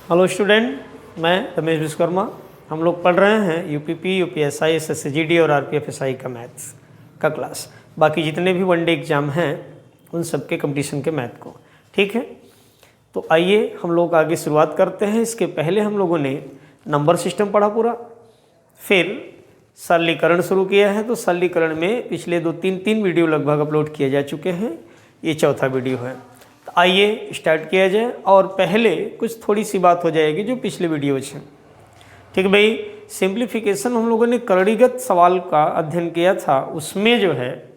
Hello student, मैं रमेश विश्वकर्मा। हम लोग पढ़ रहे हैं यूपीपी, यूपीएसआई, एसएससी और आरपीएफएसआई का मैथ्स का क्लास। बाकी जितने भी वनडे एग्ज़ाम हैं उन सब के कंपटीशन के मैथ को, ठीक है। तो आइए हम लोग आगे शुरुआत करते हैं। इसके पहले हम लोगों ने नंबर सिस्टम पढ़ा पूरा, फिर सरलीकरण शुरू किया है। तो सरलीकरण में पिछले तीन वीडियो लगभग अपलोड किए जा चुके हैं, ये चौथा वीडियो है। तो आइए स्टार्ट किया जाए। और पहले कुछ थोड़ी सी बात हो जाएगी जो पिछले वीडियो हैं, ठीक है भाई। सिंप्लीफिकेशन हम लोगों ने करणीगत सवाल का अध्ययन किया था, उसमें जो है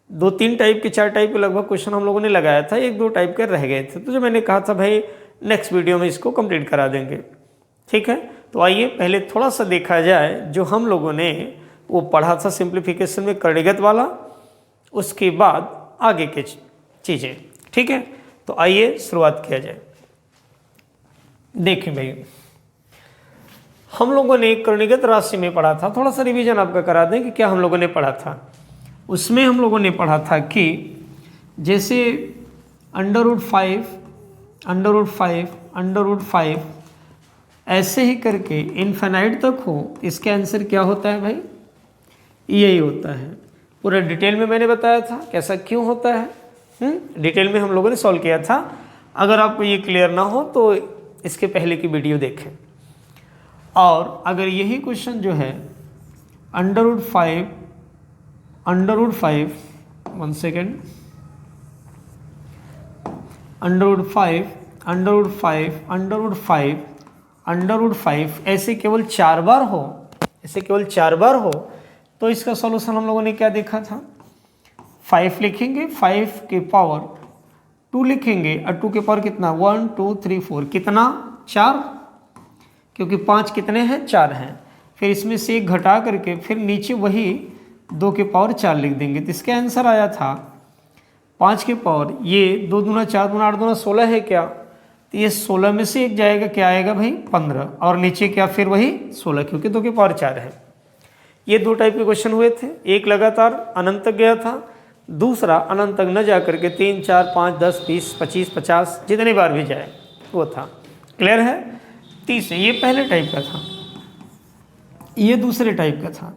2-3 टाइप के 4 टाइप के लगभग क्वेश्चन हम लोगों ने लगाया था, 1-2 टाइप के रह गए थे। तो जो मैंने कहा था भाई नेक्स्ट वीडियो में इसको कंप्लीट करा देंगे, ठीक है। तो आइए पहले थोड़ा सा देखा जाए जो हम लोगों ने वो पढ़ा था सिंप्लीफिकेशन में करणीगत वाला, उसके बाद आगे के चीज़ें, ठीक है। तो आइए शुरुआत किया जाए। देखिए भाई, हम लोगों ने करणीगत राशि में पढ़ा था, थोड़ा सा रिवीजन आपका करा दें कि क्या हम लोगों ने पढ़ा था। उसमें हम लोगों ने पढ़ा था कि जैसे √5 ऐसे ही करके इनफाइनाइट तक हो, इसका आंसर क्या होता है भाई? यही होता है। पूरा डिटेल में मैंने बताया था कैसा क्यों होता है, डिटेल में हम लोगों ने सॉल्व किया था। अगर आपको ये क्लियर ना हो तो इसके पहले की वीडियो देखें। और अगर यही क्वेश्चन जो है √5 1 सेकेंड, √5 ऐसे केवल 4 बार हो, तो इसका सॉल्यूशन हम लोगों ने क्या देखा था? 5 लिखेंगे, 5 के पावर 2 लिखेंगे, और 2 के पावर कितना? 1 2 3 4, कितना? 4, क्योंकि 5 कितने हैं? 4 हैं। फिर इसमें से 1 घटा करके फिर नीचे वही 2 के पावर 4 लिख देंगे। तो इसका आंसर आया था 5 के पावर, ये 2 दूना 4 दूना 8 दूना 16 है क्या? तो ये 16 में से 1 जाएगा, क्या आएगा भाई? 15, और नीचे क्या? फिर वही 16, क्योंकि 2 के पावर 4 है। ये 2 टाइप के क्वेश्चन हुए थे, एक लगातार अनंत तक गया था, दूसरा अनंत तक न जा करके 3 4 5 10 20 25 50 जितनी बार भी जाए वो था। क्लियर है? तीसरे, ये पहले टाइप का था, ये दूसरे टाइप का था।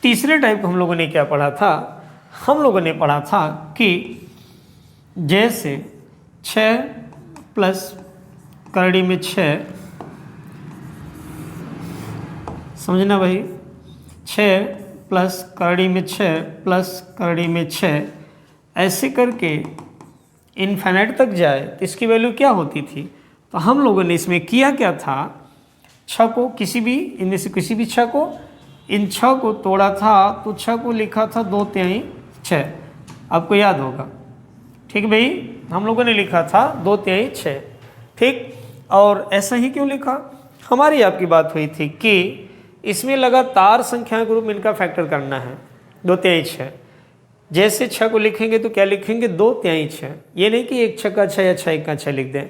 तीसरे टाइप हम लोगों ने क्या पढ़ा था? हम लोगों ने पढ़ा था कि जैसे 6 प्लस करड़ी में 6, समझना भाई, 6 प्लस करड़ी में 6 प्लस करड़ी में 6 ऐसे करके इनफाइनाइट तक जाए तो इसकी वैल्यू क्या होती थी? तो हम लोगों ने इसमें किया क्या था? 6 को किसी भी इनमें से किसी भी 6 को, इन 6 को तोड़ा था, तो 6 को लिखा था 2 6, आपको याद होगा, ठीक भाई। हम लोगों ने लिखा था 2 6, ठीक। और ऐसा ही क्यों लिखा? हमारी आपकी बात हुई थी कि इसमें लगातार संख्या के रूप में इनका फैक्टर करना है। 2 6, जैसे 6 को लिखेंगे तो क्या लिखेंगे? 2 6, ये नहीं कि 1 6 6 या 6 1 6 लिख दें।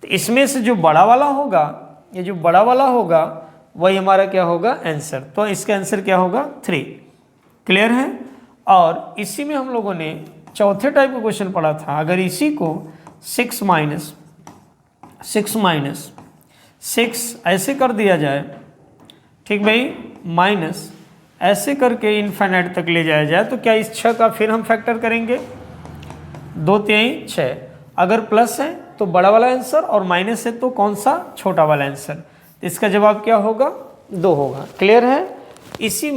तो इसमें से जो बड़ा वाला होगा, ये जो बड़ा वाला होगा वही हमारा क्या होगा? आंसर। तो इसका आंसर क्या होगा? 3। क्लियर है? और इसी में हम लोगों ने चौथे टाइप का क्वेश्चन पढ़ा था। अगर इसी को 6 ऐसे कर दिया जाए, ठीक भाई, माइनस ऐसे करके इनफाइनाइट तक ले जाया जाए, तो क्या इस 6 का फिर हम फैक्टर करेंगे? 2 6, अगर प्लस है तो बड़ा वाला आंसर, और माइनस है तो कौन सा? छोटा वाला आंसर। इसका जवाब क्या होगा? 2 होगा। क्लियर है? इसी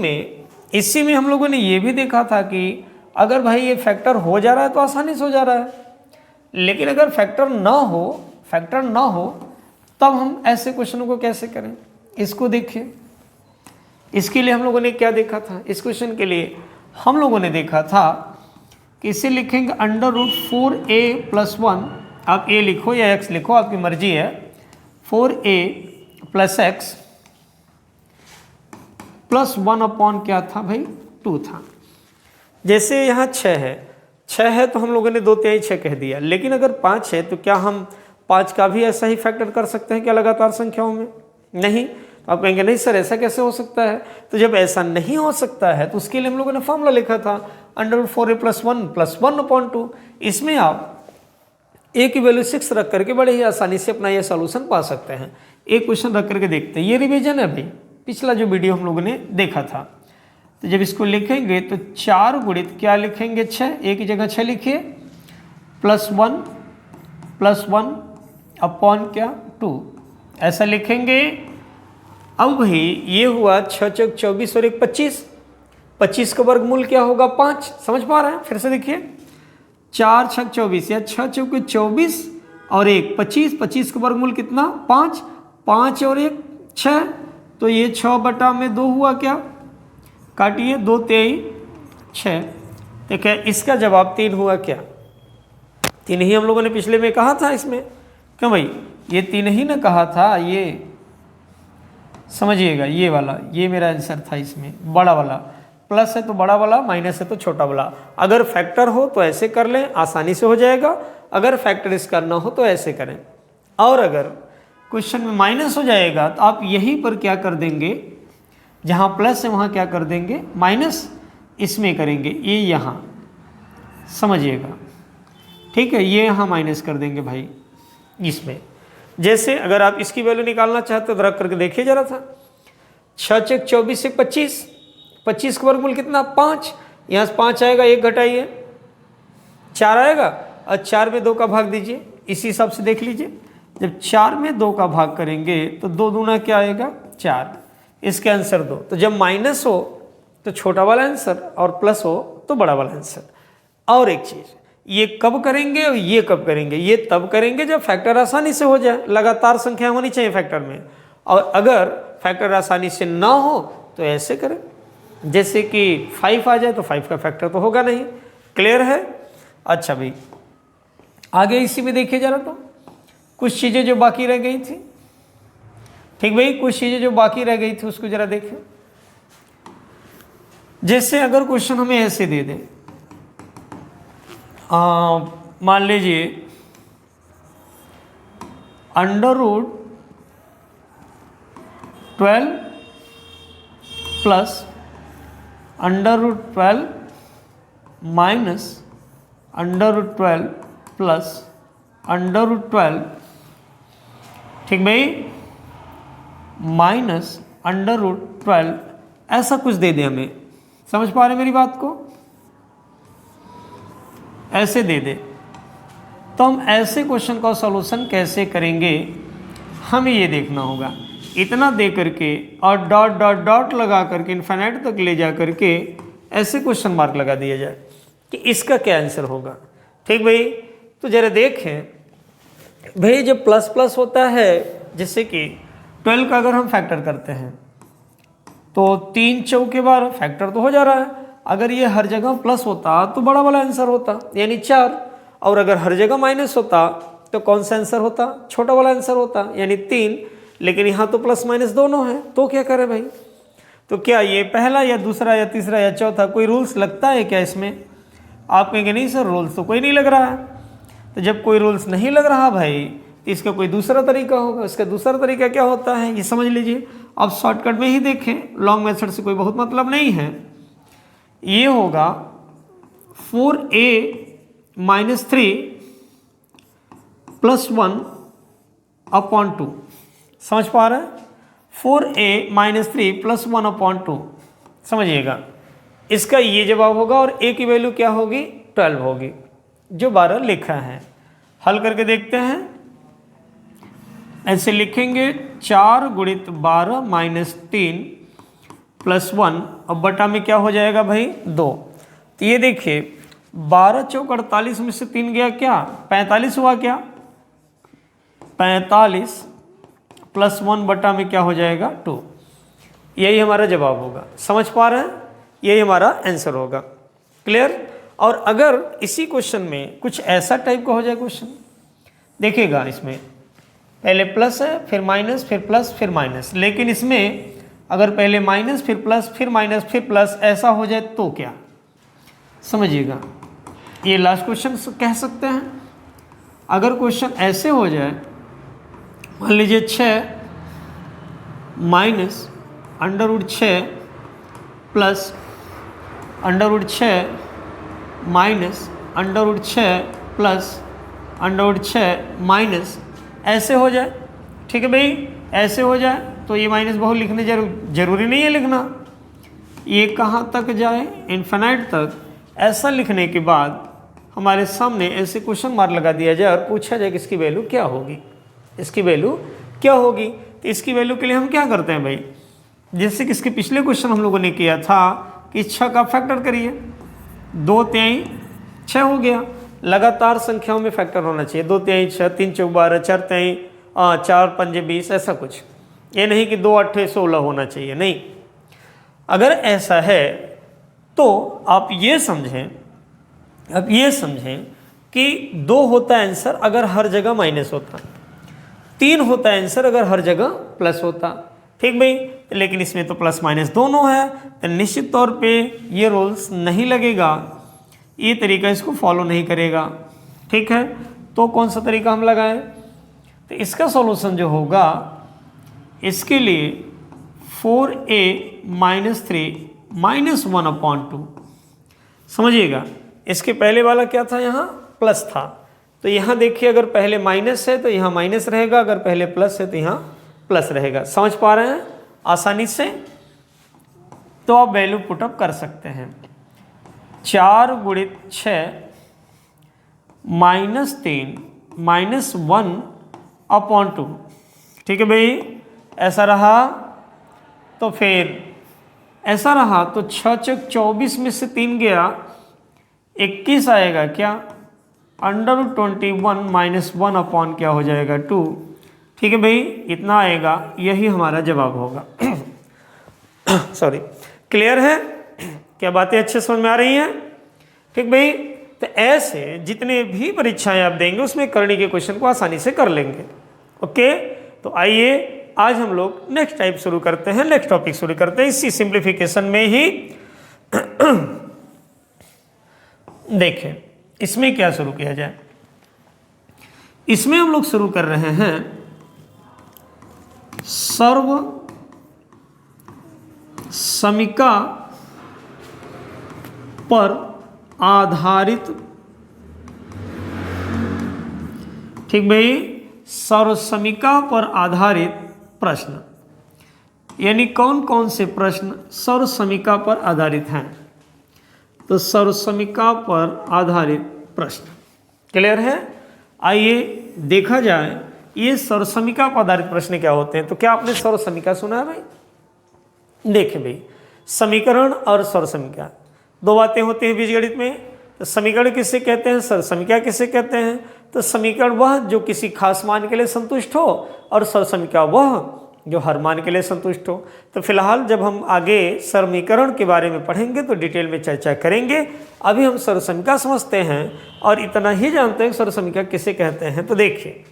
में हम लोगों ने ये भी देखा था कि अगर भाई ये फैक्टर हो जा रहा है तो आसानी से हो जा रहा है, लेकिन अगर फैक्टर ना हो तब हम ऐसे क्वेश्चनों को कैसे करें? इसको देखिए, इसके लिए हम लोगों ने क्या देखा था? इस क्वेश्चन के लिए हम लोगों ने देखा था कि इसे लिखेंगे √4a + 1, आप a लिखो या x लिखो, आपकी मर्जी है। 4a + x + 1 क्या था भाई? 2 था। जैसे यहाँ 6 है तो हम लोगों ने 2 6 कह दिया, लेकिन अगर 5 है तो क्या हम 5 का भी ऐसा ही फैक्टर कर सकते हैं क्या लगातार संख्याओं में? नहीं। तो आप कहेंगे नहीं सर ऐसा कैसे हो सकता है? तो जब ऐसा नहीं हो सकता है तो उसके लिए हम लोगों ने फॉर्मूला लिखा था √4a + 1 + 1/2। इसमें आप ए की वैल्यू 6 रख करके बड़े ही आसानी से अपना ये सॉल्यूशन पा सकते हैं। एक क्वेश्चन रख करके देखते हैं, ये रिवीजन है भाई, पिछला जो वीडियो हम लोगों ने देखा था। तो जब इसको लिखेंगे तो 4 गुणित क्या लिखेंगे 6, ए की जगह 6 लिखिए, +1 अपॉन क्या 2 ऐसा लिखेंगे। अब भाई ये हुआ 6 चौक 24 और 1 25, 25 का वर्गमूल क्या होगा 5, समझ पा रहे हैं? फिर से देखिए 4 छक 24 या 6 चौके 24 और 1 25, 25 का वर्गमूल कितना 5, 5 और 1 6, तो ये 6 बटा में 2 हुआ क्या, काटिए 2 23 6, तो क्या इसका जवाब 3 हुआ क्या? 3 ही हम लोगों ने पिछले में कहा था इसमें, क्यों भाई ये 3 ही ना कहा था, ये समझिएगा ये वाला, ये मेरा आंसर था इसमें, बड़ा वाला, प्लस है तो बड़ा वाला, माइनस है तो छोटा वाला। अगर फैक्टर हो तो ऐसे कर लें, आसानी से हो जाएगा, अगर फैक्टर इसका ना हो तो ऐसे करें। और अगर क्वेश्चन में माइनस हो जाएगा तो आप यहीं पर क्या कर देंगे, जहाँ प्लस है वहाँ क्या कर देंगे माइनस, इसमें करेंगे, ये यहाँ समझिएगा, ठीक है, ये यहाँ माइनस कर देंगे भाई इसमें। जैसे अगर आप इसकी वैल्यू निकालना चाहते हो तो रख करके देखिए जरा था, 6 चौक 24 से 25, 25 का वर्गमूल कितना 5, यहाँ से 5 आएगा, 1 घटाइए 4 आएगा, और 4 में 2 का भाग दीजिए, इसी हिसाब से देख लीजिए, जब 4 में 2 का भाग करेंगे तो 2 दूना क्या आएगा 4, इसके आंसर 2। तो जब माइनस हो तो छोटा वाला आंसर और प्लस हो तो बड़ा वाला आंसर। और एक चीज़, ये कब करेंगे और ये कब करेंगे, ये तब करेंगे जब फैक्टर आसानी से हो जाए, लगातार संख्या होनी चाहिए फैक्टर में, और अगर फैक्टर आसानी से ना हो तो ऐसे करें, जैसे कि 5 आ जाए तो 5 का फैक्टर तो होगा नहीं, क्लियर है? अच्छा भाई आगे इसी में देखिए जरा, तो कुछ चीज़ें जो बाकी रह गई थी, ठीक भाई, कुछ चीज़ें जो बाकी रह गई थी उसको जरा देखिए। जैसे अगर क्वेश्चन हमें ऐसे दे दे, मान लीजिए √12 प्लस √12 माइनस √12 प्लस √12, ठीक भाई, माइनस √12 ऐसा कुछ दे दे हमें, समझ पा रहे मेरी बात को? ऐसे दे दे तो हम ऐसे क्वेश्चन का सॉल्यूशन कैसे करेंगे, हमें ये देखना होगा। इतना दे करके और डॉट डॉट डॉट लगा करके इन्फिनिट तक ले जा करके ऐसे क्वेश्चन मार्क लगा दिया जाए कि इसका क्या आंसर होगा, ठीक भाई? तो जरा देखें भाई, जब प्लस प्लस होता है, जैसे कि 12 का अगर हम फैक्टर करते हैं तो 3 चौके बार फैक्टर तो हो जा रहा है, अगर ये हर जगह प्लस होता तो बड़ा वाला आंसर होता यानी 4, और अगर हर जगह माइनस होता तो कौन सा आंसर होता, छोटा वाला आंसर होता यानी 3, लेकिन यहाँ तो प्लस माइनस दोनों है, तो क्या करें भाई? तो क्या ये पहला या दूसरा या तीसरा या चौथा, कोई रूल्स लगता है क्या इसमें? आप कहेंगे नहीं सर रूल्स तो कोई नहीं लग रहा है। तो जब कोई रूल्स नहीं लग रहा भाई तो इसका कोई दूसरा तरीका होगा। इसका दूसरा तरीका क्या होता है ये समझ लीजिए, आप शॉर्टकट में ही देखें, लॉन्ग मेथड से कोई बहुत मतलब नहीं है। ये होगा 4a - 3 + 1 अपॉन 2, समझ पा रहे हैं? 4a - 3 + 1 अपॉन 2, समझिएगा, इसका ये जवाब होगा। और a की वैल्यू क्या होगी 12 होगी, जो 12 लिखा है। हल करके देखते हैं, ऐसे लिखेंगे 4 × 12 - 3 + 1, अब बटा में क्या हो जाएगा भाई 2। तो ये देखिए 12 चौक 48 में से 3 गया क्या 45 हुआ क्या, 45 + 1 बटा में क्या हो जाएगा 2, यही हमारा जवाब होगा। समझ पा रहे हैं? यही हमारा आंसर होगा। क्लियर? और अगर इसी क्वेश्चन में कुछ ऐसा टाइप का हो जाए क्वेश्चन, देखिएगा इसमें पहले प्लस है फिर माइनस फिर प्लस फिर माइनस, लेकिन इसमें अगर पहले माइनस फिर प्लस फिर माइनस फिर प्लस ऐसा हो जाए तो क्या, समझिएगा, ये लास्ट क्वेश्चन कह सकते हैं। अगर क्वेश्चन ऐसे हो जाए, मान लीजिए 6 minus √6 plus √6 minus √6 plus √6 minus ऐसे हो जाए, ठीक है भाई, ऐसे हो जाए तो ये माइनस बहुत लिखने जरूरी नहीं है लिखना, ये कहाँ तक जाए, इन्फिनाइट तक। ऐसा लिखने के बाद हमारे सामने ऐसे क्वेश्चन मार्क लगा दिया जाए और पूछा जाए कि इसकी वैल्यू क्या होगी, इसकी वैल्यू क्या होगी। तो इसकी वैल्यू के लिए हम क्या करते हैं भाई, जैसे कि इसके पिछले क्वेश्चन हम लोगों ने किया था कि 6 का फैक्टर करिए, 2 तिहाई 6 हो गया। लगातार संख्याओं में फैक्टर होना चाहिए, 2 तिहाई 6, 3 चौक 12, 4 तिहाई 4 पंजे 20, ऐसा कुछ। ये नहीं कि 2 8 16 होना चाहिए, नहीं। अगर ऐसा है तो आप ये समझें कि 2 होता है आंसर अगर हर जगह माइनस होता, 3 होता है आंसर अगर हर जगह प्लस होता, ठीक भाई। लेकिन इसमें तो प्लस माइनस दोनों है, तो निश्चित तौर पे ये रूल्स नहीं लगेगा, ये तरीका इसको फॉलो नहीं करेगा, ठीक है। तो कौन सा तरीका हम लगाएं, तो इसका सॉल्यूशन जो होगा इसके लिए 4a - 3 - 1/2। समझिएगा, इसके पहले वाला क्या था, यहाँ प्लस था, तो यहाँ देखिए अगर पहले माइनस है तो यहाँ माइनस रहेगा, अगर पहले प्लस है तो यहाँ प्लस रहेगा। समझ पा रहे हैं आसानी से, तो आप वैल्यू पुटअप कर सकते हैं। 4 × 6 -3 - 1/2, ठीक है भाई। ऐसा रहा तो फिर ऐसा रहा तो 6 चौक 24 में से 3 गया, 21 आएगा क्या, √21 - 1 क्या हो जाएगा 2, ठीक है भाई, इतना आएगा, यही हमारा जवाब होगा। सॉरी, क्लियर है, क्या बातें अच्छे समझ में आ रही हैं, ठीक भाई। तो ऐसे जितने भी परीक्षाएं आप देंगे उसमें करने के क्वेश्चन को आसानी से कर लेंगे, ओके। तो आइए आज हम लोग नेक्स्ट टाइप शुरू करते हैं, नेक्स्ट टॉपिक शुरू करते हैं इसी सिंप्लीफिकेशन में ही। देखें इसमें क्या शुरू किया जाए, इसमें हम लोग शुरू कर रहे हैं सर्व समीका पर आधारित, ठीक भाई, सर्वसमीका पर आधारित प्रश्न, यानी कौन कौन से प्रश्न सर्वसमीका पर आधारित हैं, तो सर्वसमीका पर आधारित प्रश्न, क्लियर है। आइए देखा जाए ये सर्वसमीका पर आधारित प्रश्न क्या होते हैं। तो क्या आपने सर्वसमीका सुना है भाई, देखिए भाई, समीकरण और सर्वसमीका दो बातें होती हैं बीजगणित में। तो समीकरण किसे कहते हैं, सर्वसमीका किसे कहते हैं। तो समीकरण वह जो किसी खास मान के लिए संतुष्ट हो, और सर्वसमीका वह जो हर मान के लिए संतुष्ट हो। तो फिलहाल जब हम आगे समीकरण के बारे में पढ़ेंगे तो डिटेल में चर्चा करेंगे, अभी हम सर्वसमीका समझते हैं और इतना ही जानते हैं सर्वसमीका किसे कहते हैं। तो देखिए,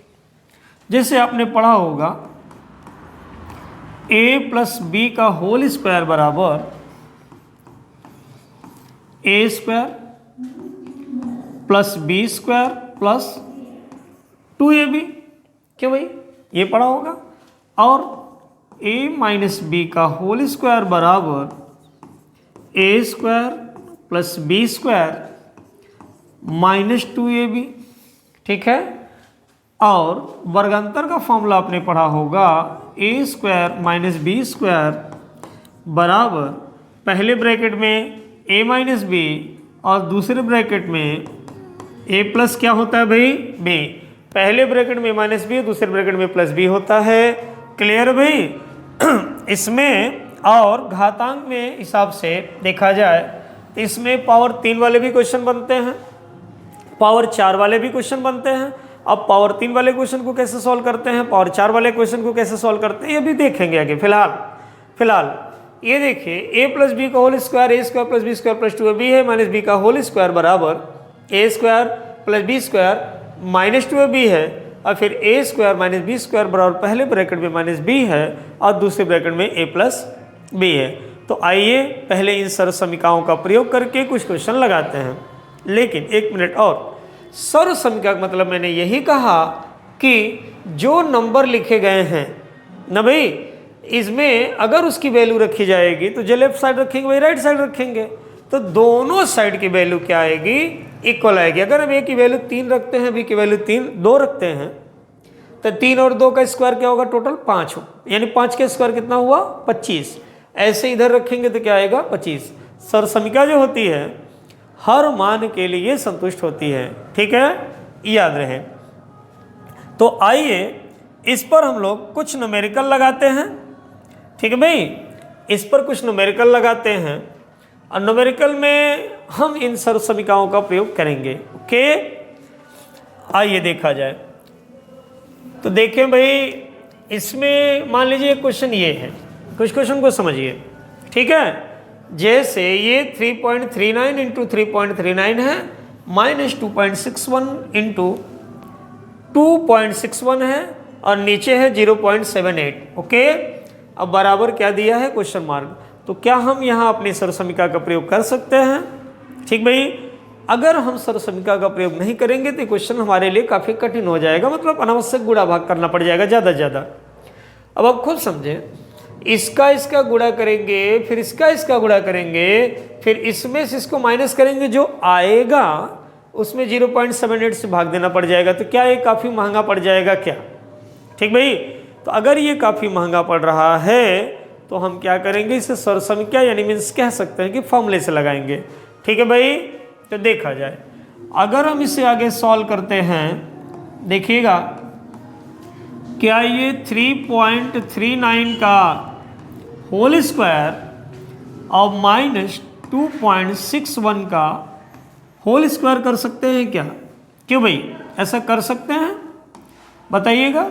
जैसे आपने पढ़ा होगा a + b का होल स्क्वायर बराबर a² + b² + 2ab, क्यों भाई, ये पढ़ा होगा। और a - b का होल स्क्वायर बराबर a² + b² - 2ab, ठीक है। और वर्गांतर का फॉर्मूला आपने पढ़ा होगा a² - b² बराबर पहले ब्रैकेट में a - b और दूसरे ब्रैकेट में a प्लस क्या होता है भाई, b। पहले ब्रैकेट में -b और दूसरे ब्रैकेट में +b होता है, क्लियर भाई। इसमें और घातांक में हिसाब से देखा जाए तो इसमें पावर 3 वाले भी क्वेश्चन बनते हैं, पावर 4 वाले भी क्वेश्चन बनते हैं। अब पावर 3 वाले क्वेश्चन को कैसे सॉल्व करते हैं, पावर 4 वाले क्वेश्चन को कैसे सॉल्व करते हैं, ये भी देखेंगे आगे। फिलहाल ये देखिए a + b का whole square a² + b² + 2ab है, -b का होल स्क्वायर बराबर a² + b² - 2ab है, और फिर a² - b² बराबर पहले ब्रैकेट में -b है और दूसरे ब्रैकेट में a + b है। तो आइए पहले इन सर्वसमीकाओं का प्रयोग करके कुछ क्वेश्चन लगाते हैं। लेकिन एक मिनट और, सर्वसमीका का मतलब मैंने यही कहा कि जो नंबर लिखे गए हैं ना भाई, इसमें अगर उसकी वैल्यू रखी जाएगी तो जो लेफ्ट साइड रखेंगे वही राइट साइड रखेंगे, तो दोनों साइड की वैल्यू क्या आएगी, इक्वल आएगी। अगर हम ए की वैल्यू 3 रखते हैं, बी की वैल्यू 2 रखते हैं, तो 3 और 2 का स्क्वायर क्या होगा, टोटल 5 हो, यानी 5 का स्क्वायर कितना हुआ, 25। ऐसे इधर रखेंगे तो क्या आएगा, 25। सरसमिका जो होती है हर मान के लिए संतुष्ट होती है, ठीक है, याद रहे। तो आइए इस पर हम लोग कुछ न्यूमेरिकल लगाते हैं, ठीक है भाई, इस पर कुछ न्यूमेरिकल लगाते हैं और न्यूमेरिकल में हम इन सरसमिकाओं का प्रयोग करेंगे। ओके, आइए देखा जाए। तो देखें भाई, इसमें मान लीजिए क्वेश्चन ये है, कुछ क्वेश्चन को समझिए, ठीक है। जैसे ये 3.39 इंटू 3.39 है, माइनस 2.61 इंटू 2.61 है और नीचे है 0.78। ओके, अब बराबर क्या दिया है, क्वेश्चन मार्क। तो क्या हम यहाँ अपनी सरसमिका का प्रयोग कर सकते हैं, ठीक भाई। अगर हम सरसमिका का प्रयोग नहीं करेंगे तो क्वेश्चन हमारे लिए काफ़ी कठिन हो जाएगा, मतलब अनावश्यक गुणा भाग करना पड़ जाएगा ज़्यादा से ज़्यादा। अब आप खुद समझें, इसका गुणा करेंगे, फिर इसका गुणा करेंगे, फिर इसमें से इसको माइनस करेंगे, जो आएगा उसमें 0.78 से भाग देना पड़ जाएगा। तो क्या ये काफ़ी महंगा पड़ जाएगा क्या, ठीक भाई। तो अगर ये काफ़ी महंगा पड़ रहा है तो हम क्या करेंगे, इसे सरसमिका यानी मीन्स कह सकते हैं कि फॉर्मूले से लगाएंगे, ठीक है भाई। तो देखा जाए, अगर हम इसे आगे सॉल्व करते हैं, देखिएगा क्या ये 3.39 का होल स्क्वायर और माइनस 2.61 का होल स्क्वायर कर सकते हैं क्या, क्यों भाई, ऐसा कर सकते हैं, बताइएगा।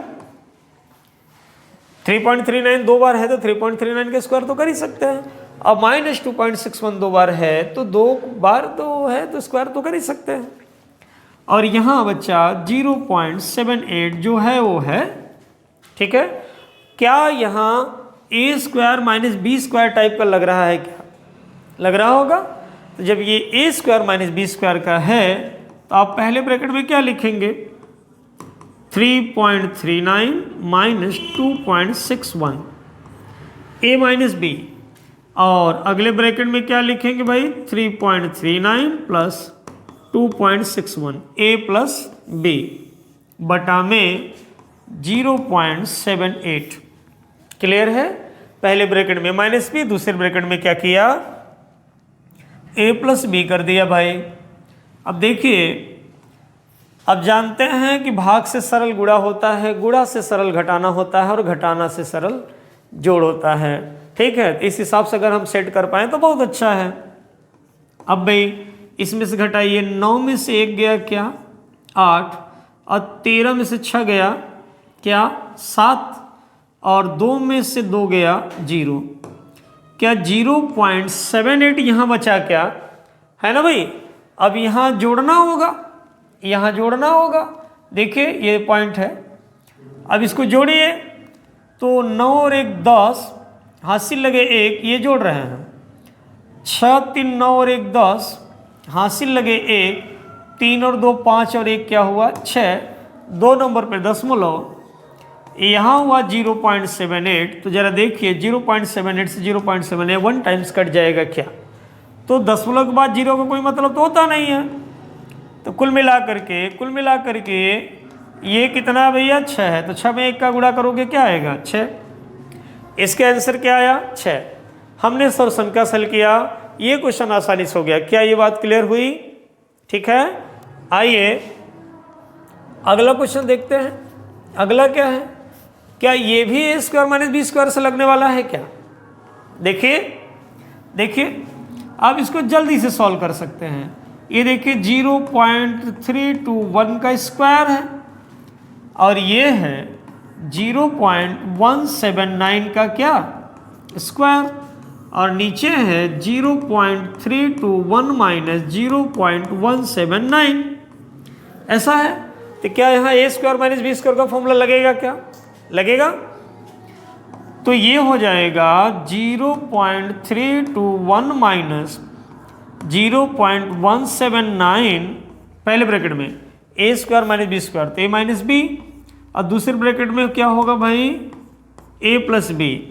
3.39 दो बार है तो 3.39 के स्क्वायर तो कर ही सकते हैं, अब माइनस 2.61 दो बार है तो 2 बार तो है तो स्क्वायर तो कर ही सकते हैं। और यहाँ बच्चा 0.78 जो है वो है, ठीक है। क्या यहाँ A square minus B square type का लग रहा है क्या, लग रहा होगा। तो जब ये ए स्क्वायर माइनस बी स्क्वायर का है तो आप पहले ब्रैकेट में क्या लिखेंगे, 3.39 माइनस 2.61 ए माइनस बी, और अगले ब्रैकेट में क्या लिखेंगे भाई, 3.39 प्लस 2.61 ए प्लस बी बटा में 0.78। क्लियर है। पहले ब्रैकेट में माइनस बी, दूसरे ब्रैकेट में क्या किया, ए प्लस बी कर दिया भाई। अब देखिए, अब जानते हैं कि भाग से सरल गुणा होता है, गुणा से सरल घटाना होता है और घटाना से सरल जोड़ होता है, ठीक है। इस हिसाब से अगर हम सेट कर पाए तो बहुत अच्छा है। अब भाई इसमें से घटाइए, 9 में से 1 गया क्या, 8, और 13 में से 6 गया क्या, 7, और 2 में से 2 गया 0। क्या 0.78 यहाँ बचा क्या, है ना भाई। अब यहाँ जोड़ना होगा, यहाँ जोड़ना होगा, देखिए ये पॉइंट है। अब इसको जोड़िए तो 9 और 1 10, हासिल लगे 1, ये जोड़ रहे हैं, 6 3 9 और 1 10, हासिल लगे 1, 3 और 2 5 और 1 क्या हुआ 6, 2 नंबर पे दशमलव, यहाँ हुआ 0.78। तो जरा देखिए 0.78 से 0.78 1 टाइम्स कट जाएगा क्या, तो दशमलव के बाद 0 का कोई मतलब तो होता नहीं है। तो कुल मिला करके ये कितना भैया 6 है, तो 6 में 1 का गुणा करोगे क्या आएगा 6। इसका आंसर क्या आया 6। हमने सरसमिका हल किया, ये क्वेश्चन आसानी से हो गया। क्या ये बात क्लियर हुई, ठीक है। आइए अगला क्वेश्चन देखते हैं। अगला क्या है, क्या ये भी ए स्क्वायर माइनस बी स्क्वायर से लगने वाला है क्या, देखिए आप इसको जल्दी से सॉल्व कर सकते हैं। ये देखिए 0.321 का स्क्वायर है और ये है 0.179 का क्या स्क्वायर, और नीचे है 0.321 माइनस 0.179, ऐसा है। तो क्या यहाँ A square minus B square का फॉर्मूला लगेगा क्या, लगेगा। तो ये हो जाएगा 0.321 माइनस 0.179, पहले ब्रैकेट में A square minus B square, तो ए माइनस बी, और दूसरे ब्रैकेट में क्या होगा भाई ए प्लस बी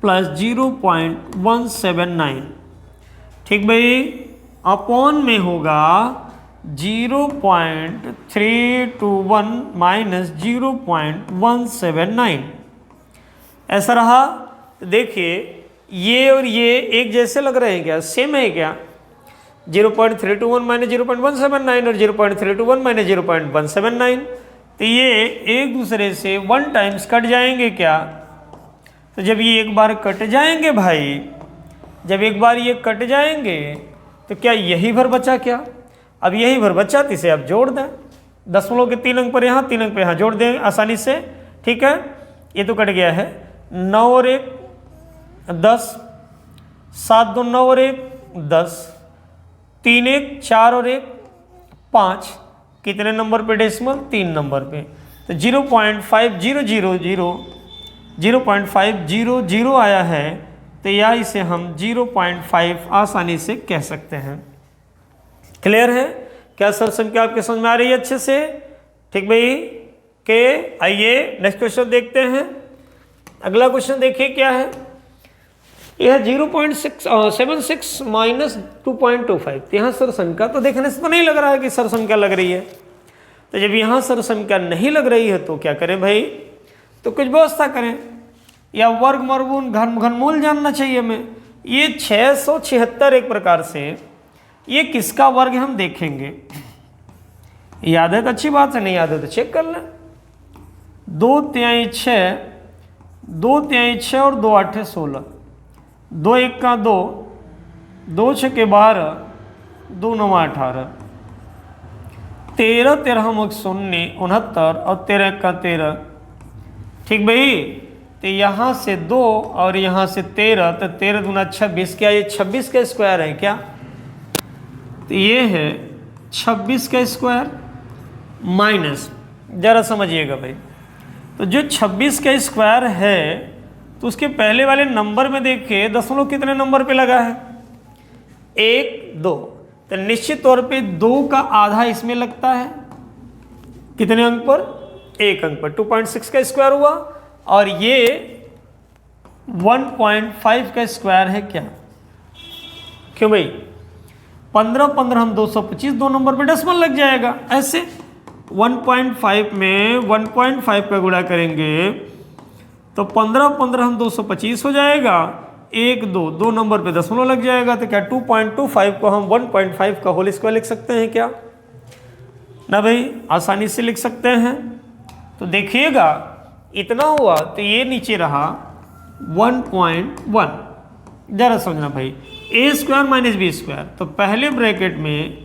प्लस 0.179, ठीक भाई। अपॉन में होगा 0.321 माइनस 0.179, ऐसा रहा। देखिए ये और ये एक जैसे लग रहे हैं क्या, सेम है क्या? 0.321 माइनस 0.179 और 0.321 माइनस 0.179, तो ये एक दूसरे से 1 टाइम्स कट जाएंगे क्या? तो जब ये एक बार कट जाएंगे भाई, जब एक बार ये कट जाएंगे तो क्या यही भर बचा क्या? अब यही भर बचा तो इसे आप जोड़ दें, दशमलव के 3 अंक पर यहाँ 3 अंक पर यहाँ जोड़ दें आसानी से, ठीक है। ये तो कट गया है, 9 और 1 10, 7 2 9 और 1 10, 3 1 4 और 1 5, कितने नंबर पे डेसिमल? 3 नंबर पे। तो 0.500 आया है, तो या इसे हम 0.5 आसानी से कह सकते हैं। क्लियर है? क्या सर संख्या आपके समझ में आ रही है अच्छे से? ठीक भाई के आइए नेक्स्ट क्वेश्चन देखते हैं। अगला क्वेश्चन देखिए क्या है, यह 0.76 माइनस 2.25। यहाँ सर संख्या तो देखने से तो नहीं लग रहा है कि सर संख्या लग रही है, तो जब यहाँ सर संख्या नहीं लग रही है तो क्या करें भाई? तो कुछ व्यवस्था करें, या वर्ग मर्गमूल घनमूल जानना चाहिए हमें। ये 676 एक प्रकार से ये किसका वर्ग है हम देखेंगे। याद है तो अच्छी बात है, नहीं याद है तो चेक कर लें। 2 तिहाई 6, 2 तिहाई 6 और 2 8 16, 2 1 का 2, 2 6 के 12, 2 9 18, 13 13 मुख 0 69 और 13 1 का 13। ठीक भाई, तो यहाँ से 2 और यहाँ से 13, तो 13 दूना 26, क्या ये 26 का स्क्वायर है क्या? तो ये है 26 का स्क्वायर माइनस, जरा समझिएगा भाई, तो जो 26 का स्क्वायर है तो उसके पहले वाले नंबर में देखिए दशमलव कितने नंबर पे लगा है? 1 2, तो निश्चित तौर पे 2 का आधा इसमें लगता है, कितने अंक पर? 1 अंक पर। 2.6 का स्क्वायर हुआ, और ये 1.5 का स्क्वायर है क्या? क्यों भाई? 15 15 हम 225, 2 नंबर पे डेसिमल लग जाएगा। ऐसे 1.5 में 1.5 का गुणा करेंगे तो 15 15 हम 225 हो जाएगा, 1 2 2 नंबर पे दशमलव लग जाएगा। तो क्या 2.25 को हम 1.5 का होल स्क्वायर लिख सकते हैं क्या? ना भाई, आसानी से लिख सकते हैं। तो देखिएगा इतना हुआ, तो ये नीचे रहा 1.1। जरा समझना भाई, ए स्क्वायर माइनस बी स्क्वायर, तो पहले ब्रैकेट में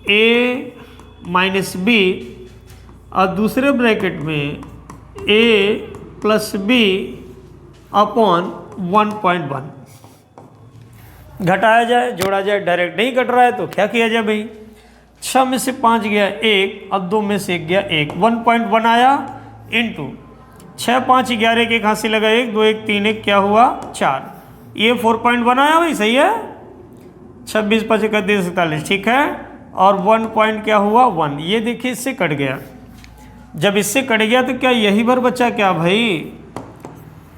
ए माइनस बी और दूसरे ब्रैकेट में ए प्लस बी अपॉन 1.1। घटाया जाए जोड़ा जाए, डायरेक्ट नहीं घट रहा है तो क्या किया जाए भाई? 6 में से 5 गया 1, अब 2 में से 1 गया 1, 1.1 आया इंटू 6 5 11 के एक हाथ से लगा 1 2 1 3 1 क्या हुआ 4, ये 4.1 आया भाई, सही है। 26 5 31 47, ठीक है। और 1 पॉइंट क्या हुआ 1, ये देखिए इससे कट गया। जब इससे कट गया तो क्या यही भर बचा क्या भाई?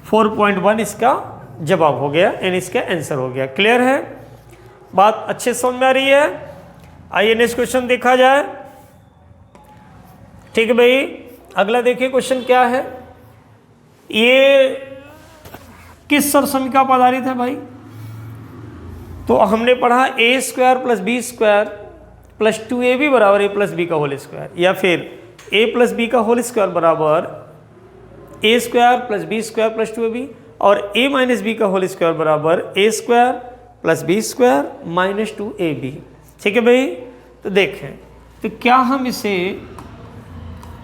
4.1 इसका जवाब हो गया, यानी इसका आंसर हो गया। क्लियर है? बात अच्छे समझ में आ रही है? आइए नेक्स्ट क्वेश्चन देखा जाए। ठीक है भाई, अगला देखिए क्वेश्चन क्या है। ये किस सरसमीका पर आधारित है भाई? तो हमने पढ़ा A square plus B square plus 2ab बराबर ए प्लस बी का होल स्क्वायर, या फिर ए प्लस बी का होल स्क्वायर बराबर A square plus B square plus 2ab, और ए माइनस बी का होल स्क्वायर बराबर A square plus B square minus 2ab। ठीक है भाई, तो देखें तो क्या हम इसे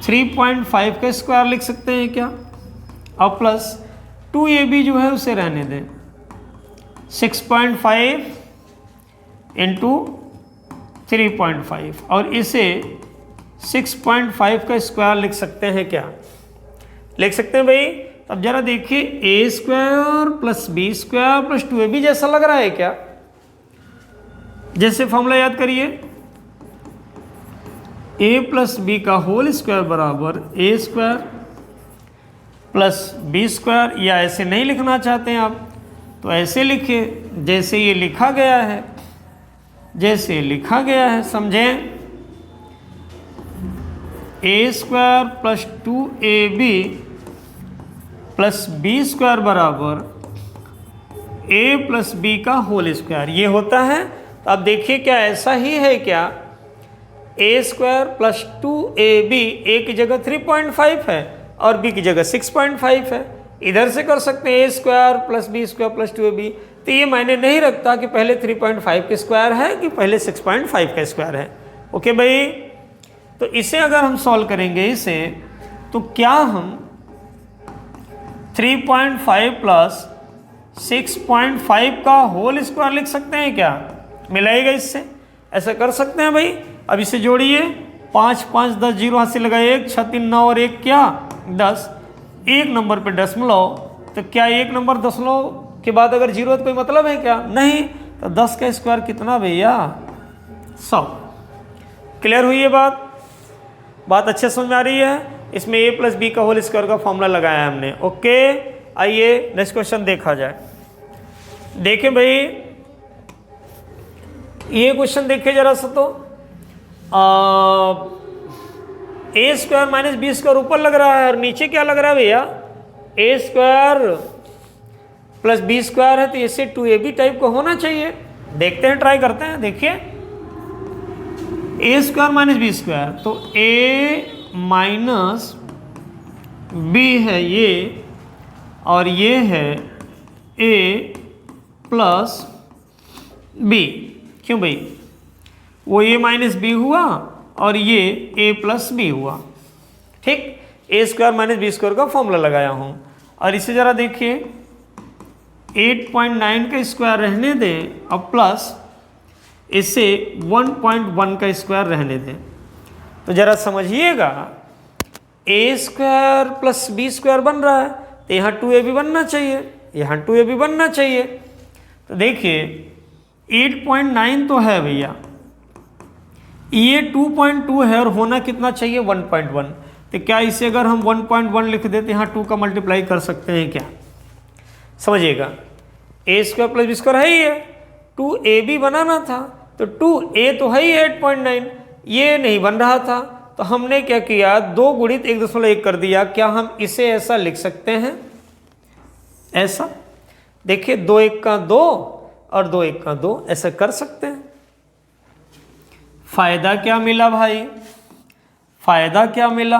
3.5 का स्क्वायर लिख सकते हैं क्या? और प्लस 2ab जो है उसे रहने दें, 6.5 इंटू 3.5, और इसे 6.5 का स्क्वायर लिख सकते हैं क्या? लिख सकते हैं भाई। अब जरा देखिए, A square plus B square plus 2ab जैसा लग रहा है क्या? जैसे फॉर्मूला याद करिए, ए प्लस बी का होल स्क्वायर बराबर A square plus B square, या ऐसे नहीं लिखना चाहते हैं आप तो ऐसे लिखिए जैसे ये लिखा गया है, जैसे लिखा गया है, समझें। A square plus 2ab plus B square बराबर ए प्लस बी का होल स्क्वायर, ये होता है। तो अब देखिए क्या ऐसा ही है क्या, ए स्क्वायर प्लस 2ab ए की जगह 3.5 है और बी की जगह 6.5 है। इधर से कर सकते हैं A square plus B square plus 2ab। तो ये मायने नहीं रखता कि पहले 3.5 का स्क्वायर है कि पहले 6.5 का स्क्वायर है। ओके भाई, तो इसे अगर हम सॉल्व करेंगे इसे, तो क्या हम 3.5 प्लस 6.5 का होल स्क्वायर लिख सकते हैं क्या? मिलाएगा इससे, ऐसा कर सकते हैं भाई। अब इसे जोड़िए, 5 5 10 0 हाथ से लगाए, 1 6 3 9 और 1 क्या 10, एक नंबर पे दशमलव। तो क्या एक नंबर दशमलव के बाद अगर जीरो तो कोई मतलब है क्या? नहीं। तो 10 का स्क्वायर कितना भैया? 100। क्लियर हुई ये बात अच्छे समझ में आ रही है। इसमें a प्लस बी का होल स्क्वायर का फॉर्मूला लगाया है हमने। ओके, आइए नेक्स्ट क्वेश्चन देखा जाए। देखें भाई, ये क्वेश्चन देखिए जरा सा, तो ए स्क्वायर माइनस बी स्क्वायर ऊपर लग रहा है और नीचे क्या लग रहा है भैया? ए स्क्वायर प्लस बी स्क्वायर है, तो इससे 2ab टाइप का होना चाहिए। देखते हैं, ट्राई करते हैं। देखिए, A square minus B square, तो ए माइनस बी है ये, और ये है ए प्लस बी। क्यों भाई? वो ए माइनस बी हुआ और ये ए प्लस बी हुआ। ठीक, ए स्क्वायर माइनस बी स्क्वायर का फॉर्मूला लगाया हूँ। और इसे जरा देखिए, 8.9 का स्क्वायर रहने दें और प्लस इसे 1.1 का स्क्वायर रहने दें। तो जरा समझिएगा, ए स्क्वायर प्लस बी स्क्वायर बन रहा है, तो यहाँ 2ab बनना चाहिए, यहाँ 2ab बनना चाहिए। तो देखिए 8.9 तो है भैया, ये 2.2 है और होना कितना चाहिए? 1.1। तो क्या इसे अगर हम 1.1 लिख देते, यहाँ 2 का मल्टीप्लाई कर सकते हैं क्या? समझिएगा, ए स्क्वायर प्लस बी स्क्वायर है ही है, 2ab बनाना था, तो 2a तो है ही 8.9, ये नहीं बन रहा था। तो हमने क्या किया, 2 गुणित 1.1 कर दिया। क्या हम इसे ऐसा लिख सकते हैं? ऐसा देखिए, 2 1 का 2 और 2 1 का 2, ऐसा कर सकते हैं। फायदा क्या मिला भाई? फायदा क्या मिला?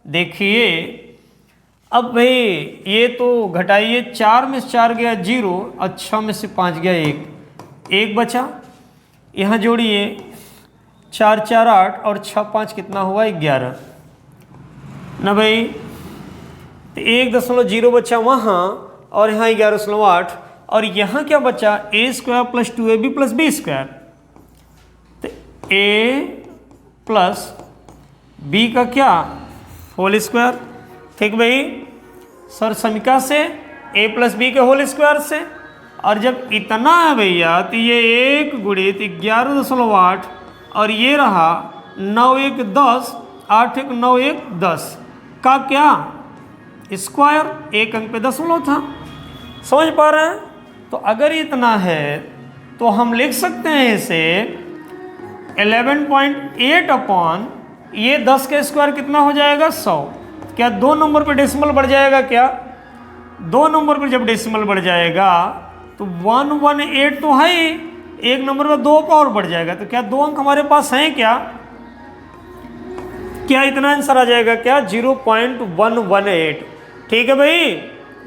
देखिए, अब भाई ये तो घटाइए, 4 में से 4 गया 0 और 6 में से 5 गया 1 बचा। यहाँ जोड़िए, 4 4 8 और 6 5 कितना हुआ? 11 ना भाई। तो 1.0 बचा वहाँ और यहाँ 11.8, और यहाँ क्या बचा? A square plus 2ab plus B square. तो ए प्लस बी का क्या? Whole square. ठीक भाई, सर समीका से ए प्लस बी के होल स्क्वायर से। और जब इतना है भैया, तो ये 1 गुणित 11.8 और ये रहा 9 1 10, 8 1 9 1 10 का क्या? स्क्वायर। एक अंक पे दशमलव था। समझ पा रहे हैं? तो अगर इतना है तो हम लिख सकते हैं इसे 11.8 अपॉन ये 10 का स्क्वायर कितना हो जाएगा? 100। क्या 2 नंबर पे डेसिमल बढ़ जाएगा क्या? 2 नंबर पर जब डेसिमल बढ़ जाएगा तो 118 तो है ही, एक नंबर पर 2 का और बढ़ जाएगा। तो क्या 2 अंक हमारे पास हैं क्या? क्या इतना आंसर आ जाएगा क्या? 0.118। ठीक है भाई,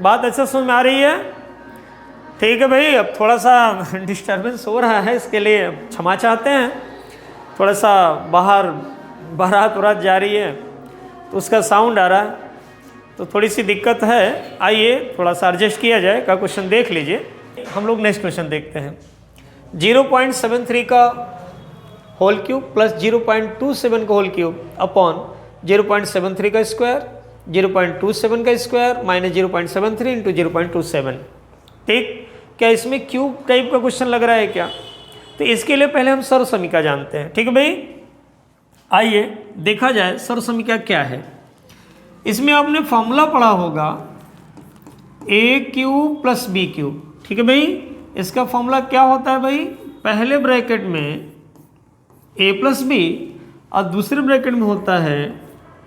बात अच्छा समझ में आ रही है? ठीक है भाई, अब थोड़ा सा डिस्टर्बेंस हो रहा है, इसके लिए क्षमा चाहते हैं। थोड़ा सा बाहर बारात वरात जा रही है तो उसका साउंड आ रहा है, तो थोड़ी सी दिक्कत है। आइए थोड़ा सा एडजस्ट किया जाए। का क्वेश्चन देख लीजिए। हम लोग नेक्स्ट क्वेश्चन देखते हैं। 0.73 का होल क्यूब प्लस 0.27 का होल क्यूब अपॉन 0.73 का स्क्वायर, 0.27 का स्क्वायर माइनस 0.73 इंटू 0.27। ठीक, क्या इसमें क्यूब टाइप का क्वेश्चन लग रहा है क्या? तो इसके लिए पहले हम सर्व समीका जानते हैं। ठीक है भाई, आइए देखा जाए सर्व समीका क्या है। इसमें आपने फॉर्मूला पढ़ा होगा a cube plus B cube. ठीक है भाई, इसका फॉर्मूला क्या होता है भाई? पहले ब्रैकेट में a प्लस बी और दूसरे ब्रैकेट में होता है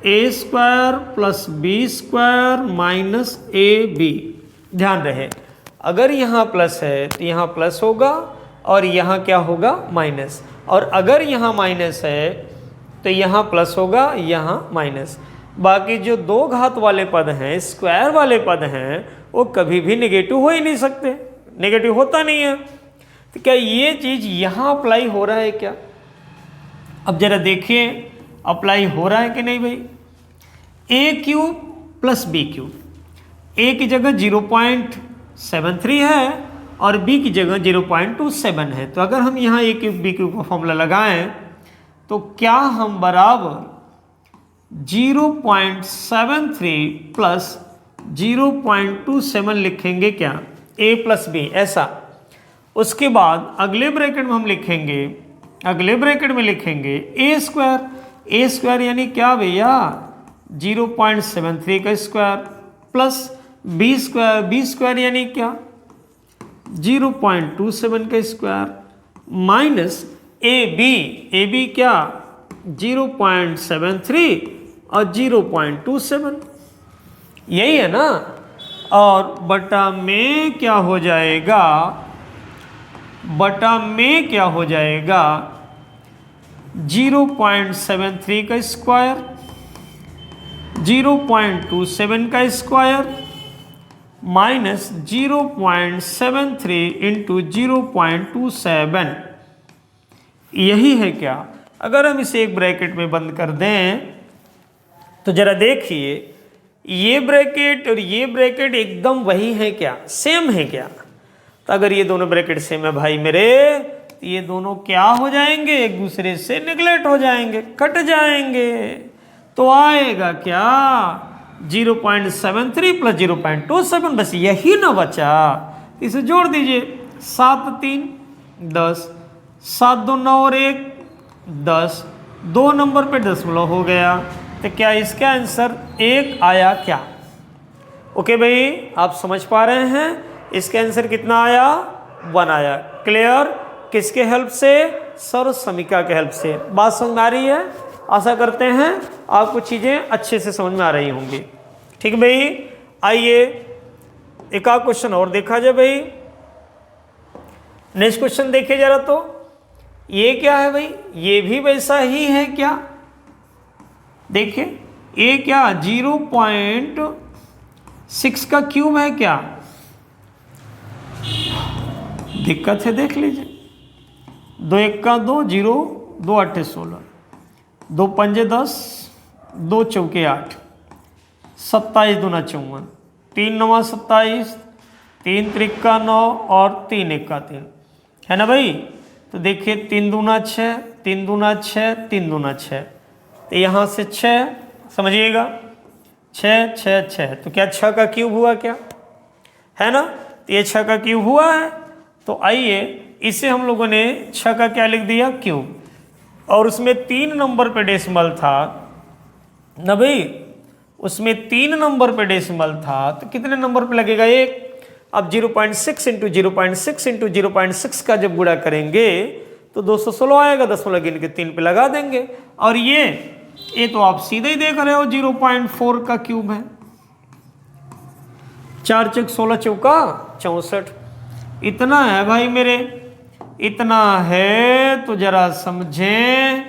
a square plus B square minus A B. ध्यान रहे, अगर यहाँ प्लस है तो यहाँ प्लस होगा और यहाँ क्या होगा, माइनस। और अगर यहाँ माइनस है तो यहाँ प्लस होगा, यहाँ माइनस। बाकी जो दो घात वाले पद हैं, स्क्वायर वाले पद हैं, वो कभी भी नेगेटिव हो ही नहीं सकते, नेगेटिव होता नहीं है। तो क्या ये चीज़ यहाँ अप्लाई हो रहा है क्या? अब जरा देखिए अप्लाई हो रहा है कि नहीं भाई। ए क्यूब प्लस बी क्यूब, ए की जगह 0.73 है और बी की जगह 0.27 है। तो अगर हम यहाँ ए क्यूब बी क्यूब का फॉर्मूला लगाएं तो क्या हम बराबर 0.73 प्लस 0.27 लिखेंगे क्या, ए प्लस बी ऐसा। उसके बाद अगले ब्रैकेट में हम लिखेंगे, अगले ब्रैकेट में लिखेंगे ए स्क्वायर। ए स्क्वायर यानी क्या भैया, 0.73 का square plus B square. B square यानी क्या, 0.27 का स्क्वायर माइनस ए बी क्या, 0.73 और 0.27, यही है ना। और बटा में क्या हो जाएगा, बटा में क्या हो जाएगा, 0.73 का स्क्वायर, 0.27 का स्क्वायर माइनस 0.73 इंटू 0.27, यही है क्या। अगर हम इसे एक ब्रैकेट में बंद कर दें तो जरा देखिए, ये ब्रैकेट और ये ब्रैकेट एकदम वही है क्या, सेम है क्या। तो अगर ये दोनों ब्रैकेट सेम है भाई मेरे, तो ये दोनों क्या हो जाएंगे, एक दूसरे से निगलेक्ट हो जाएंगे, कट जाएंगे। तो आएगा क्या, 0.73 प्लस 0.27, बस यही ना बचा। इसे जोड़ दीजिए, 7 3 10, 7 2 9 और 1 10, 2 नंबर पे दशमलव हो गया। तो क्या इसका आंसर 1 आया क्या? ओके भाई, आप समझ पा रहे हैं, इसका आंसर कितना आया, 1 आया। क्लियर? किसके हेल्प से, सर्व समीकरण के हेल्प से। बात समझ में आ रही है? आशा करते हैं आपको चीज़ें अच्छे से समझ में आ रही होंगी। ठीक भाई, आइए एक आध क्वेश्चन और देखा जाए भाई। नेक्स्ट क्वेश्चन देखिए जरा, तो ये क्या है भाई, ये भी वैसा ही है क्या। देखिए ये क्या, 0.6 का क्यूब है क्या, दिक्कत है, देख लीजिए। 2 1 का 2, 0 2 8 16, 2 पंजे 10, 2 चौके 8, 27 दूना 54, 3 9 27, 3 त्रिका 9 और 3 1 3, है ना भाई। तो देखिए 3 दूना 6, 3 दूना 6, 3 दूना 6, तो यहाँ से 6 समझिएगा, 6 6 6, तो क्या 6 का क्यूब हुआ क्या, है ना। तो ये 6 का क्यूब हुआ है। तो आइए इसे हम लोगों ने 6 का क्या लिख दिया, क्यूब। और उसमें 3 नंबर पे डेसिमल था ना भाई, उसमें 3 नंबर पे डेसिमल था, तो कितने नंबर पे लगेगा, 1। अब 0.6 इंटू 0.6 इंटू 0.6 का जब गुणा करेंगे तो 216 आएगा, दशमलव गिन के 3 पे लगा देंगे। और ये तो आप सीधे ही देख रहे हो, 0.4 का क्यूब है। 4 चौक 16 चौका 64, इतना है भाई मेरे, इतना है। तो जरा समझें,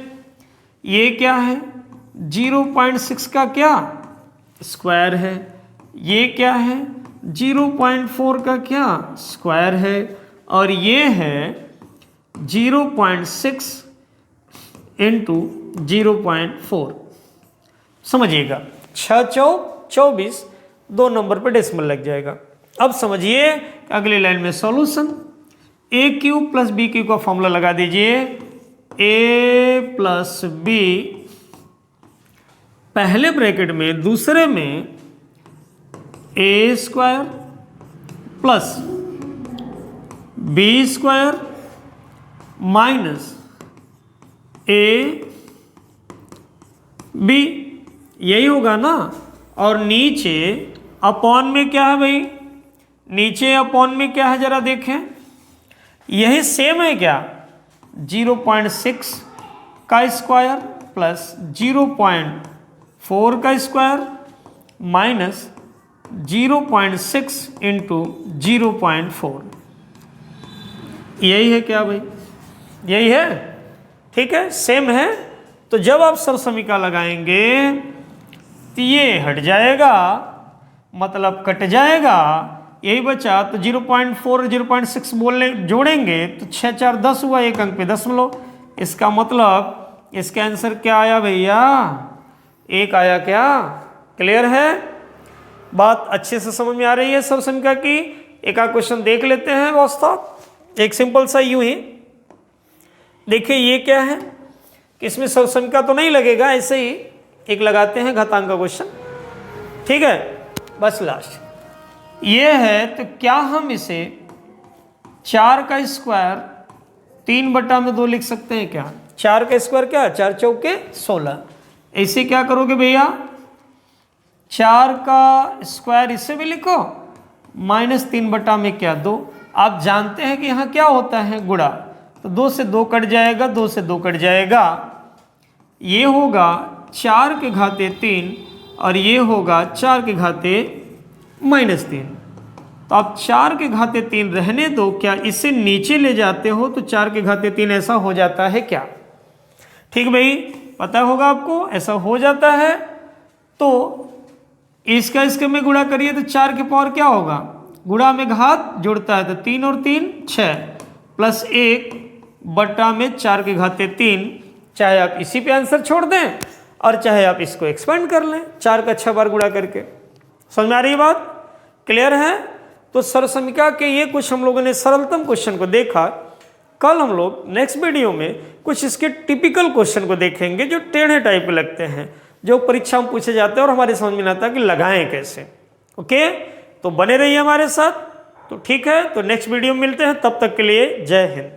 ये क्या है, 0.6 का क्या स्क्वायर है, ये क्या है 0.4 का क्या स्क्वायर है, और ये है 0.6 इंटू 0.4। समझिएगा, 6 चौक 24, 2 नंबर पर डेसिमल लग जाएगा। अब समझिए अगली लाइन में solution. A cube plus B cube का फॉर्मूला लगा दीजिए, ए प्लस बी पहले ब्रैकेट में, दूसरे में A square plus B square minus A B, यही होगा ना। और नीचे अपॉन में क्या है भाई, नीचे अपॉन में क्या है जरा देखें, यही सेम है क्या, 0.6 का स्क्वायर प्लस 0.4 का स्क्वायर माइनस 0.6 इंटू 0.4। यही है क्या भाई? यही है, ठीक है, सेम है। तो जब आप सरसमीका लगाएंगे तो ये हट जाएगा, मतलब कट जाएगा, यही बचा। तो 0.4 और 0.6 बोलने जोड़ेंगे तो 6 4 10 हुआ, एक अंक पे दशमलव। इसका मतलब इसका आंसर क्या आया भैया? 1 आया क्या? क्लियर है? बात अच्छे से समझ में आ रही है सरसमीका की? एक आध क्वेश्चन देख लेते हैं व्यवस्था, एक सिंपल सा यूं ही। देखिए ये क्या है कि इसमें सरसमीका तो नहीं लगेगा, ऐसे ही एक लगाते हैं घातांक का क्वेश्चन, ठीक है, बस लास्ट ये है। तो क्या हम इसे 4 का स्क्वायर 3/2 लिख सकते हैं क्या? 4 का स्क्वायर क्या? 4 चौके 16। ऐसे क्या करोगे भैया? 4 का स्क्वायर इसे भी लिखो, माइनस 3/2। आप जानते हैं कि यहाँ क्या होता है? गुणा। तो 2 से 2 कट जाएगा, 2 से 2 कट जाएगा, ये होगा 4 के घाते 3 और ये होगा 4 के घाते -3। तो आप 4 के घाते 3 रहने दो, क्या इसे नीचे ले जाते हो तो 4 के घाते 3 ऐसा हो जाता है क्या? ठीक भाई, पता होगा आपको, ऐसा हो जाता है। तो इसका इसके में गुणा करिए तो 4 की पावर क्या होगा? गुणा में घात जुड़ता है तो 3 और 3 6 प्लस 1/4 के घाते 3। चाहे आप इसी पे आंसर छोड़ दें और चाहे आप इसको एक्सपेंड कर लें 4 का 6 बार गुणा करके। समझ में आ रही बात? क्लियर है? तो सरसमीका के ये कुछ हम लोगों ने सरलतम क्वेश्चन को देखा। कल हम लोग नेक्स्ट वीडियो में कुछ इसके टिपिकल क्वेश्चन को देखेंगे जो टेढ़े टाइप के लगते हैं, जो परीक्षा में पूछे जाते हैं और हमारे समझ में आता है कि लगाएं कैसे। ओके, तो बने रहिए हमारे साथ। तो ठीक है, तो नेक्स्ट वीडियो में मिलते हैं, तब तक के लिए जय हिंद।